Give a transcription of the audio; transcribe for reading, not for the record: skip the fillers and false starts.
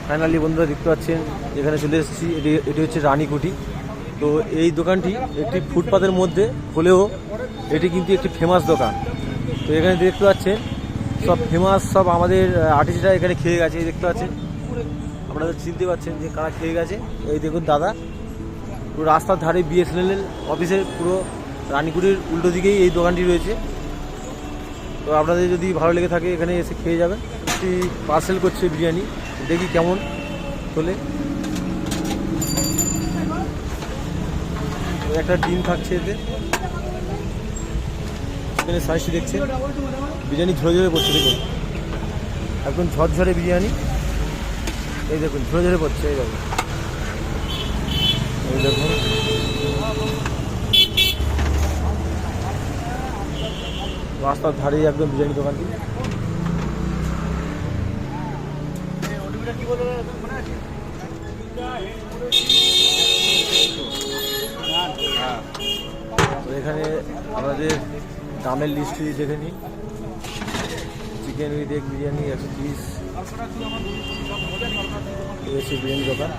Finally বন্ধুরা দেখতে পাচ্ছেন এখানে চলে এসেছি। এটি হচ্ছে রানীকুঠি। তো এই দোকানটি একটি ফুটপাতের মধ্যে হলেও এটি কিন্তু একটি ফেমাস দোকান। তো এখানে দেখতে পাচ্ছেন সব ফেমাস সব আমাদের আর্টিস্টরা এখানে খেয়ে গেছে। দেখতে পাচ্ছেন, আপনারা চিনতে পারছেন যে কারা খেয়ে গেছে। এই দেখুন দাদা, পুরো রাস্তার ধারে বিএসএনএল অফিসের পুরো রানীকুঠির উল্টো দিকেই এই দোকানটি রয়েছে। তো আপনাদের যদি ভালো লেগে থাকে এখানে এসে খেয়ে যাবেন। একটি পার্সেল করছে বিরিয়ানি, দেখি কেমন চলে। একটা ডিম থাকছে এতে। এখানে সাইজটি দেখছেন, বিরিয়ানি ঝরে ঝরে পড়ছে। দেখুন একদম ঝরঝরে বিরিয়ানি। এই দেখুন ঝরে ঝরে পড়ছে। এই দেখুন, এই দেখুন রাস্তার ধারেই একদম বিরিয়ানি দোকানটি। তো এখানে আমাদের দামের লিস্টটি দেখে নিই। Chicken with egg biryani 130। এই হচ্ছে বিরিয়ানি দোকান।